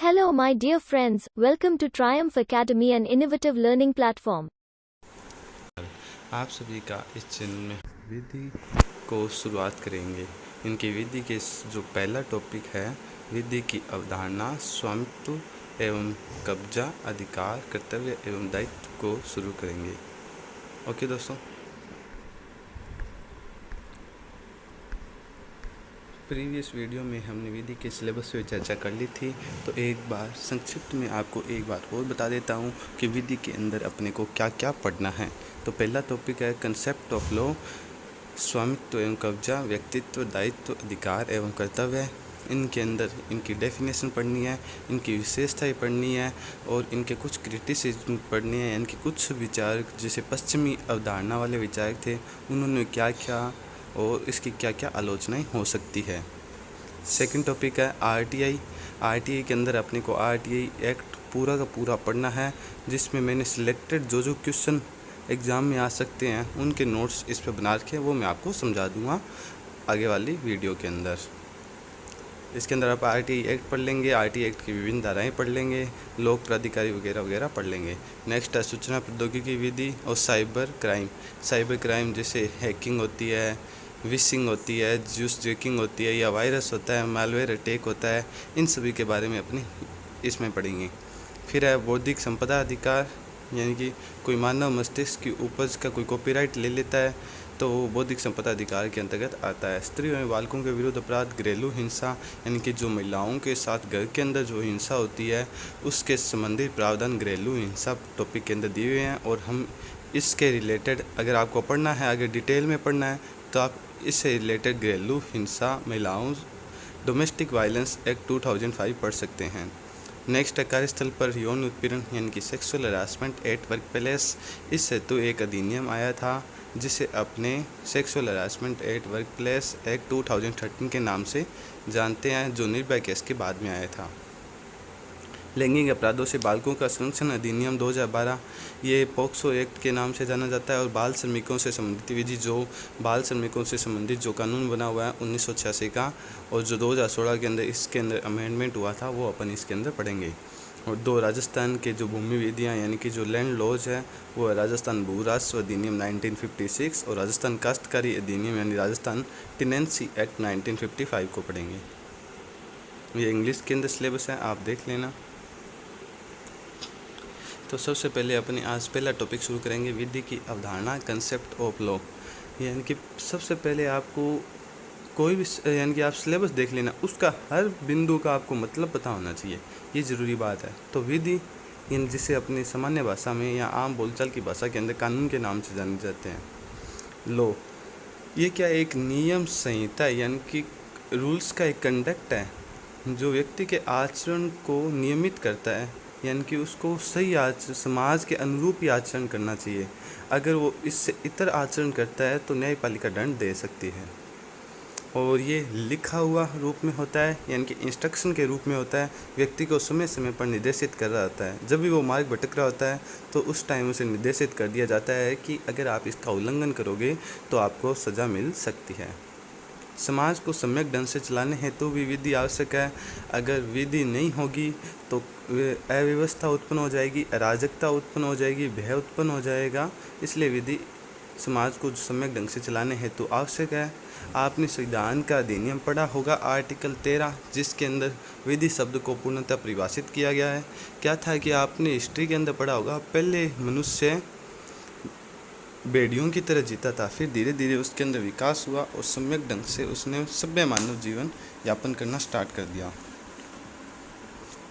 Hello, my dear friends. Welcome to Triumph Academy, an innovative learning platform. आप सभी का इस चैनल में विधि को शुरुआत करेंगे। इनकी विधि के जो पहला टॉपिक है, विधि की अवधारणा, स्वामित्व एवं कब्जा, अधिकार, कर्तव्य एवं दायित्व को शुरू करेंगे। ओके दोस्तों, प्रीवियस वीडियो में हमने विधि के सिलेबस पे चर्चा कर ली थी, तो एक बार संक्षिप्त में आपको एक बार और बता देता हूँ कि विधि के अंदर अपने को क्या क्या पढ़ना है। तो पहला टॉपिक है कंसेप्ट ऑफ लॉ, स्वामित्व एवं कब्जा, व्यक्तित्व, दायित्व, अधिकार एवं कर्तव्य। इनके अंदर इनकी डेफिनेशन पढ़नी है, इनकी विशेषताएं पढ़नी है और इनके कुछ क्रिटिसिज्म पढ़नी है। इनके कुछ विचारक, जैसे पश्चिमी अवधारणा वाले विचारक थे, उन्होंने क्या क्या और इसकी क्या क्या आलोचनाएं हो सकती है। सेकंड टॉपिक है आरटीआई। आरटीआई के अंदर अपने को आरटीआई एक्ट पूरा का पूरा पढ़ना है, जिसमें मैंने सिलेक्टेड जो क्वेश्चन एग्ज़ाम में आ सकते हैं उनके नोट्स इस पर बना रखे, वो मैं आपको समझा दूंगा आगे वाली वीडियो के अंदर। इसके अंदर आप आरटीआई एक्ट पढ़ लेंगे, आरटीआई एक्ट की विभिन्न धाराएँ पढ़ लेंगे, लोक प्राधिकारी वगैरह वगैरह पढ़ लेंगे। नेक्स्ट है सूचना प्रौद्योगिकी विधि और साइबर क्राइम। साइबर क्राइम जैसे हैकिंग होती है, विशिंग होती है, जूस जैकिंग होती है, या वायरस होता है, मालवेयर अटैक होता है, इन सभी के बारे में अपनी इसमें पढ़ेंगे। फिर है बौद्धिक संपदा अधिकार, यानी कि कोई मानव मस्तिष्क की उपज का कोई कॉपीराइट ले लेता है तो वो बौद्धिक संपदा अधिकार के अंतर्गत आता है। स्त्री एवं बालकों के विरुद्ध अपराध, घरेलू हिंसा, यानी कि जो महिलाओं के साथ घर के अंदर जो हिंसा होती है उसके संबंधित प्रावधान घरेलू हिंसा टॉपिक के अंदर दिए हुए हैं। और हम इसके रिलेटेड अगर आपको पढ़ना है, अगर डिटेल में पढ़ना है, तो आप इससे रिलेटेड घरेलू हिंसा, महिलाओं, डोमेस्टिक वायलेंस एक्ट 2005 पढ़ सकते हैं। नेक्स्ट है कार्यस्थल पर यौन उत्पीड़न, यानी कि sexual harassment at work place. इस हेतु एक अधिनियम आया था जिसे अपने sexual harassment at work place act 2013 के नाम से जानते हैं, जो निर्भया केस के बाद में आया था। लैंगिक अपराधों से बालकों का संरक्षण अधिनियम 2012, ये पॉक्सो एक्ट के नाम से जाना जाता है। और बाल श्रमिकों से संबंधित विधि, जो बाल श्रमिकों से संबंधित जो कानून बना हुआ है 1986 का, और जो 2016 के अंदर इसके अंदर अमेंडमेंट हुआ था, वो अपन इसके अंदर पढ़ेंगे। और दो राजस्थान के जो भूमि विधियाँ, यानी कि जो लैंड लॉज है, वो है राजस्थान भू राजस्व अधिनियम 1956 और राजस्थान काश्तकारी अधिनियम, यानी राजस्थान टेनेंसी एक्ट 1955 को पढ़ेंगे। ये इंग्लिश के अंदर सिलेबस है, आप देख लेना। तो सबसे पहले अपने आज पहला टॉपिक शुरू करेंगे, विधि की अवधारणा, कंसेप्ट ऑफ लॉ। यानी कि सबसे पहले आपको कोई भी, यानी कि आप सिलेबस देख लेना, उसका हर बिंदु का आपको मतलब पता होना चाहिए, ये ज़रूरी बात है। तो विधि, इन जिसे अपनी सामान्य भाषा में या आम बोलचाल की भाषा के अंदर कानून के नाम से जाने जाते हैं। लॉ, ये क्या एक नियम संहिता, यानी कि रूल्स का एक कंडक्ट है जो व्यक्ति के आचरण को नियमित करता है, यानी कि उसको सही समाज के अनुरूप ही आचरण करना चाहिए। अगर वो इससे इतर आचरण करता है तो न्यायपालिका दंड दे सकती है। और ये लिखा हुआ रूप में होता है, यानी कि इंस्ट्रक्शन के रूप में होता है, व्यक्ति को समय समय पर निर्देशित कर रहा होता है। जब भी वो मार्ग भटक रहा होता है तो उस टाइम उसे निर्देशित कर दिया जाता है कि अगर आप इसका उल्लंघन करोगे तो आपको सज़ा मिल सकती है। समाज को सम्यक ढंग से चलाने हेतु भी विधि आवश्यक है। अगर विधि नहीं होगी तो अव्यवस्था उत्पन्न हो जाएगी, अराजकता उत्पन्न हो जाएगी, भय उत्पन्न हो जाएगा। इसलिए विधि समाज को सम्यक ढंग से चलाने हेतु आवश्यक है। आपने संविधान का अधिनियम पढ़ा होगा, आर्टिकल 13, जिसके अंदर विधि शब्द को पूर्णतः परिभाषित किया गया है। क्या था कि आपने हिस्ट्री के अंदर पढ़ा होगा, पहले मनुष्य भेड़ियों की तरह जीता था, फिर धीरे धीरे उसके अंदर विकास हुआ और सम्यक ढंग से उसने सभ्य मानव जीवन यापन करना स्टार्ट कर दिया।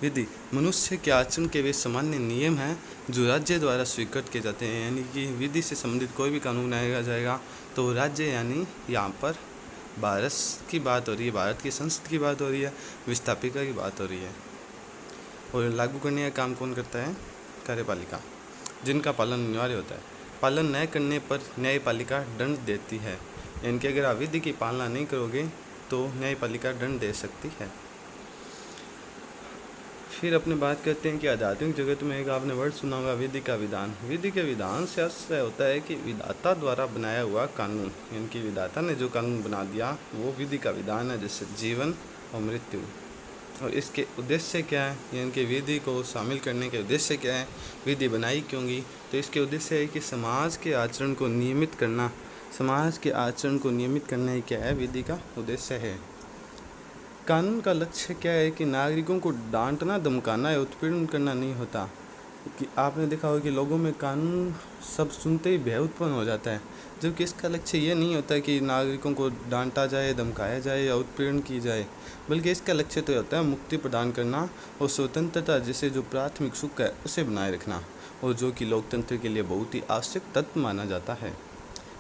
विधि मनुष्य के आचरण के वे सामान्य नियम हैं जो राज्य द्वारा स्वीकृत किए जाते हैं, यानी कि विधि से संबंधित कोई भी कानून बनाया जाएगा तो राज्य, यानी यहाँ पर भारत की बात हो रही है, भारत की संसद की बात हो रही है, विस्थापिका की बात हो रही है। और लागू करने का काम कौन करता है? कार्यपालिका, जिनका पालन अनिवार्य होता है। पालन न करने पर न्यायपालिका दंड देती है, यानी कि अगर आप विधि की पालना नहीं करोगे तो न्यायपालिका दंड दे सकती है। फिर अपने बात करते हैं कि आध्यात्मिक जगत में एक आपने वर्ड सुना होगा, विधि का विधान। विधि के विधान से आशय होता है कि विधाता द्वारा बनाया हुआ कानून, यानी कि विधाता ने जो कानून बना दिया वो विधि का विधान है, जैसे जीवन और मृत्यु। और इसके उद्देश्य क्या है, यानी कि विधि को शामिल करने के उद्देश्य क्या है, विधि बनाई क्योंकि, तो इसके उद्देश्य है कि समाज के आचरण को नियमित करना। समाज के आचरण को नियमित करना ही क्या है, विधि का उद्देश्य है। कानून का लक्ष्य क्या है कि नागरिकों को डांटना, धमकाना या उत्पीड़न करना नहीं होता। कि आपने देखा होगा कि लोगों में कानून सब सुनते ही भय उत्पन्न हो जाता है, जबकि इसका लक्ष्य ये नहीं होता कि नागरिकों को डांटा जाए, धमकाया जाए या उत्पीड़न की जाए, बल्कि इसका लक्ष्य तो होता है मुक्ति प्रदान करना और स्वतंत्रता जैसे जो प्राथमिक सुख है उसे बनाए रखना, और जो कि लोकतंत्र के लिए बहुत ही आवश्यक तत्व माना जाता है।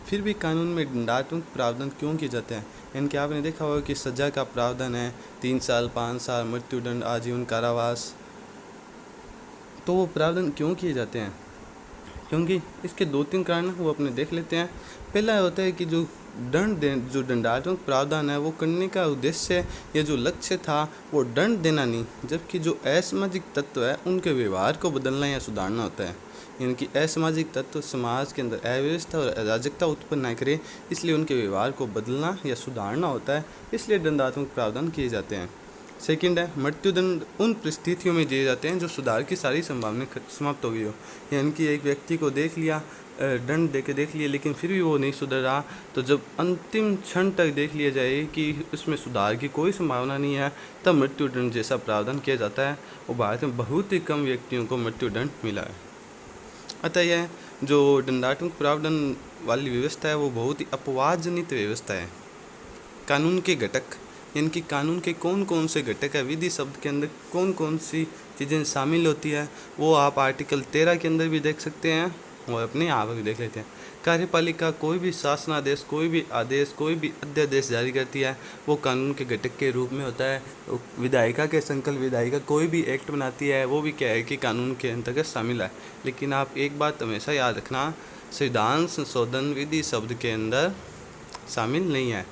फिर भी कानून में दंडात्मक प्रावधान क्यों किए जाते हैं? यानी कि आपने देखा होगा कि सज़ा का प्रावधान है 3 साल, 5 साल, मृत्युदंड, आजीवन कारावास। तो वो प्रावधान क्यों किए जाते हैं? क्योंकि इसके 2-3 कारण वो अपने देख लेते हैं। पहला होता है कि जो जो दंडात्मक प्रावधान है वो करने का उद्देश्य या जो लक्ष्य था वो दंड देना नहीं, जबकि जो असामाजिक तत्व है उनके व्यवहार को बदलना या सुधारना होता है। यानी कि असामाजिक तत्व समाज के अंदर अव्यवस्था और अराजकता उत्पन्न न करे, इसलिए उनके व्यवहार को बदलना या सुधारना होता है, इसलिए दंडात्मक प्रावधान किए जाते हैं। सेकंड है मृत्युदंड उन परिस्थितियों में दिए जाते हैं जो सुधार की सारी संभावना समाप्त हो गई हो। यानी कि एक व्यक्ति को देख लिया, दंड दे के देख लिया, लेकिन फिर भी वो नहीं सुधर रहा, तो जब अंतिम क्षण तक देख लिया जाए कि उसमें सुधार की कोई संभावना नहीं है, तब मृत्युदंड जैसा प्रावधान किया जाता है। और भारत में बहुत ही कम व्यक्तियों को मृत्युदंड मिला है। अतः यह जो दंडात्मक प्रावधान वाली व्यवस्था है वो बहुत ही अपवादजनित व्यवस्था है। कानून के घटक, यानी कि कानून के कौन कौन से घटक है, विधि शब्द के अंदर कौन कौन सी चीज़ें शामिल होती है, वो आप आर्टिकल 13 के अंदर भी देख सकते हैं और अपने यहाँ पर भी देख लेते हैं। कार्यपालिका कोई भी शासनादेश, कोई भी आदेश, कोई भी अध्यादेश जारी करती है, वो कानून के घटक के रूप में होता है। विधायिका के संकल्प, विधायिका कोई भी एक्ट बनाती है, वो भी क्या है कि कानून के अंतर्गत शामिल है। लेकिन आप एक बात हमेशा याद रखना, संविधान संशोधन विधि शब्द के अंदर शामिल नहीं है।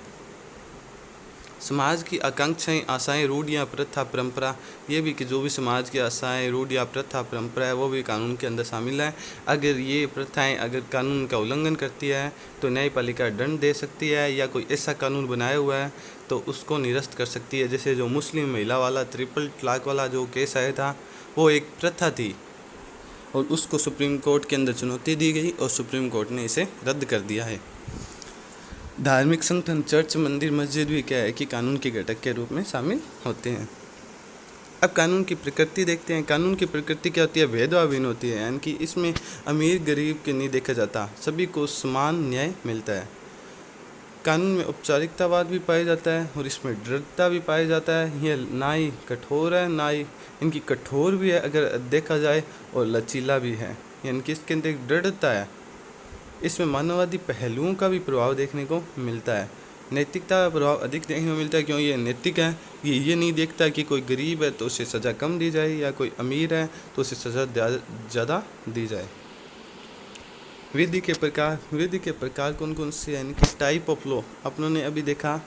समाज की आकांक्षाएं, आशाएं, रूढ़ियाँ, प्रथा, परंपरा, ये भी कि जो भी समाज की आशाएं, रूढ़ियाँ, प्रथा, परंपरा है वो भी कानून के अंदर शामिल है। अगर ये प्रथाएं अगर कानून का उल्लंघन करती है तो न्यायपालिका दंड दे सकती है, या कोई ऐसा कानून बनाया हुआ है तो उसको निरस्त कर सकती है। जैसे जो मुस्लिम महिला वाला ट्रिपल तलाक वाला जो केस आया था, वो एक प्रथा थी और उसको सुप्रीम कोर्ट के अंदर चुनौती दी गई और सुप्रीम कोर्ट ने इसे रद्द कर दिया है। धार्मिक संगठन, चर्च, मंदिर, मस्जिद भी क्या है कि कानून के घटक के रूप में शामिल होते हैं। अब कानून की प्रकृति देखते हैं। कानून की प्रकृति क्या होती है? भेदभावहीन होती है, यानी कि इसमें अमीर गरीब के नहीं देखा जाता, सभी को समान न्याय मिलता है। कानून में औपचारिकतावाद भी पाया जाता है और इसमें दृढ़ता भी पाया जाता है। यह ना ही कठोर है, ना ही इनकी कठोर भी है अगर देखा जाए, और लचीला भी है, यानी कि इसके अंदर एक दृढ़ता है। इसमें मानववादी पहलुओं का भी प्रभाव देखने को मिलता है। नैतिकता का प्रभाव अधिक देखने को मिलता है, क्यों ये नैतिक है। ये नहीं देखता कि कोई गरीब है तो उसे सज़ा कम दी जाए, या कोई अमीर है तो उसे सज़ा ज़्यादा दी जाए। विधि के प्रकार, विधि के प्रकार कौन कौन से, यानी कि टाइप ऑफ लॉ अपनों ने अभी देखा।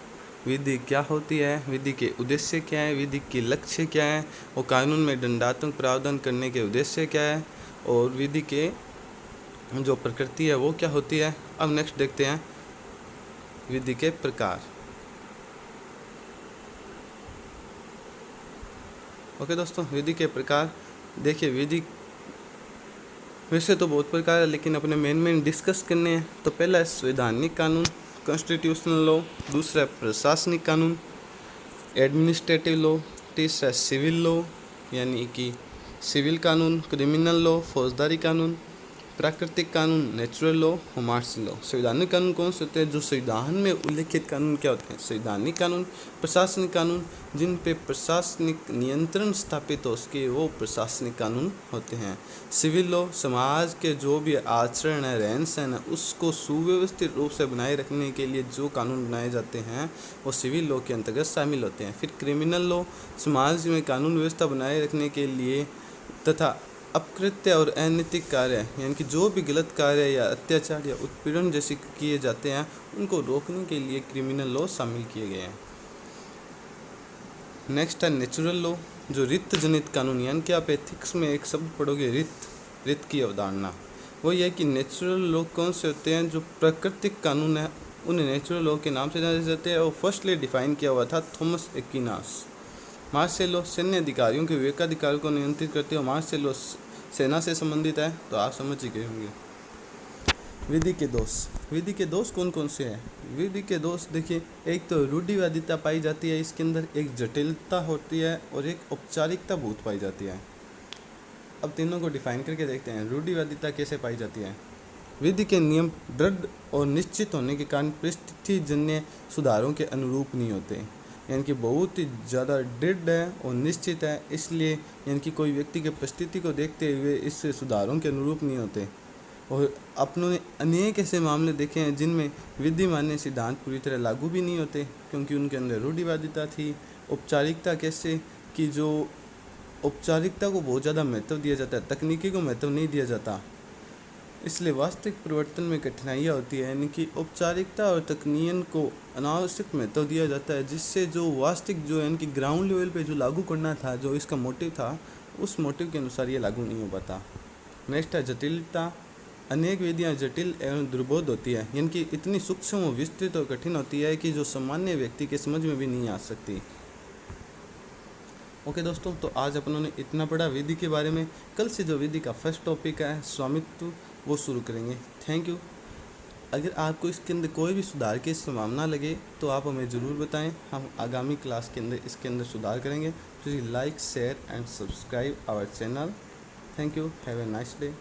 विधि क्या होती है, विधि के उद्देश्य क्या है, विधि के लक्ष्य क्या है, और कानून में दंडात्मक प्रावधान करने के उद्देश्य क्या है, और विधि के जो प्रकृति है वो क्या होती है। अब नेक्स्ट देखते हैं विधि के प्रकार। ओके दोस्तों, विधि के प्रकार देखिए। विधि वैसे तो बहुत प्रकार है, लेकिन अपने मेन डिस्कस करने हैं। तो पहला है संवैधानिक कानून, कॉन्स्टिट्यूशनल लॉ। दूसरा है प्रशासनिक कानून, एडमिनिस्ट्रेटिव लॉ। तीसरा है सिविल लॉ, यानी कि सिविल कानून। क्रिमिनल लॉ, फौजदारी कानून। प्राकृतिक कानून, नेचुरल लॉ, और मार्शल लॉ। संवैधानिक कानून कौन से होते हैं? जो संविधान में उल्लेखित कानून क्या होते हैं, संवैधानिक कानून। प्रशासनिक कानून, जिन पे प्रशासनिक नियंत्रण स्थापित हो सके, वो प्रशासनिक कानून होते हैं। सिविल लॉ, समाज के जो भी आचरण है, रहन सहन है, उसको सुव्यवस्थित रूप से बनाए रखने के लिए जो कानून बनाए जाते हैं वो सिविल लॉ के अंतर्गत शामिल होते हैं। फिर क्रिमिनल लॉ, समाज में कानून व्यवस्था बनाए रखने के लिए तथा अपकृत्य और अनैतिक कार्य, यानी कि जो भी गलत कार्य या अत्याचार या उत्पीड़न जैसे किए जाते हैं उनको रोकने के लिए क्रिमिनल लॉ शामिल किए गए हैं। नेक्स्ट है नेचुरल लॉ, जो रित जनित कानून, यानी कि आप एथिक्स में एक शब्द पढ़ोगे रित की अवधारणा। वो ये है कि नेचुरल लॉ कौन से होते हैं? जो प्राकृतिक कानून है उन्हें नेचुरल लॉ के नाम से जाने जाते हैं, और फर्स्टली डिफाइन किया हुआ था थॉमस एक्विनास। मार्शेलो सैन्य अधिकारियों के विवेकाधिकारों को नियंत्रित करती है और मार्शेलो सेना से संबंधित है, तो आप समझ ही गए होंगे। विधि के दोष, विधि के दोष कौन कौन से हैं? विधि के दोष देखिए, एक तो रूढ़िवादिता पाई जाती है इसके अंदर, एक जटिलता होती है और एक औपचारिकता बहुत पाई जाती है। अब तीनों को डिफाइन करके देखते हैं। रूढ़िवादिता कैसे पाई जाती है? विधि के नियम दृढ़ और निश्चित होने के कारण परिस्थितिजन्य सुधारों के अनुरूप नहीं होते, यानी कि बहुत ही ज़्यादा दृढ़ है और निश्चित है, इसलिए यानी कि कोई व्यक्ति के परिस्थिति को देखते हुए इससे सुधारों के अनुरूप नहीं होते। और अपनों अनेक ऐसे मामले देखे हैं जिनमें विधि मान्य सिद्धांत पूरी तरह लागू भी नहीं होते, क्योंकि उनके अंदर रूढ़िवादिता थी। औपचारिकता कैसे कि जो औपचारिकता को बहुत ज़्यादा महत्व दिया जाता है, तकनीकी को महत्व नहीं दिया जाता, इसलिए वास्तविक परिवर्तन में कठिनाइयाँ होती है। यानी कि औपचारिकता और तकनीक को अनावश्यक महत्व दिया जाता है, जिससे जो वास्तविक जो यानी कि ग्राउंड लेवल पे जो लागू करना था, जो इसका मोटिव था, उस मोटिव के अनुसार ये लागू नहीं हो पाता। नेक्स्ट है जटिलता। अनेक विधियाँ जटिल एवं दुर्बोध होती है, यानी कि इतनी सूक्ष्म और विस्तृत और कठिन होती है कि जो सामान्य व्यक्ति के समझ में भी नहीं आ सकती। ओके दोस्तों, तो आज अपनों ने इतना पढ़ा विधि के बारे में। कल से जो विधि का फर्स्ट टॉपिक है स्वामित्व, वो शुरू करेंगे। Thank you. अगर आपको इसके अंदर कोई भी सुधार की संभावना लगे तो आप हमें ज़रूर बताएं, हम आगामी क्लास के अंदर इसके अंदर सुधार करेंगे। Please like, share and subscribe our channel. Thank you. Have a nice day.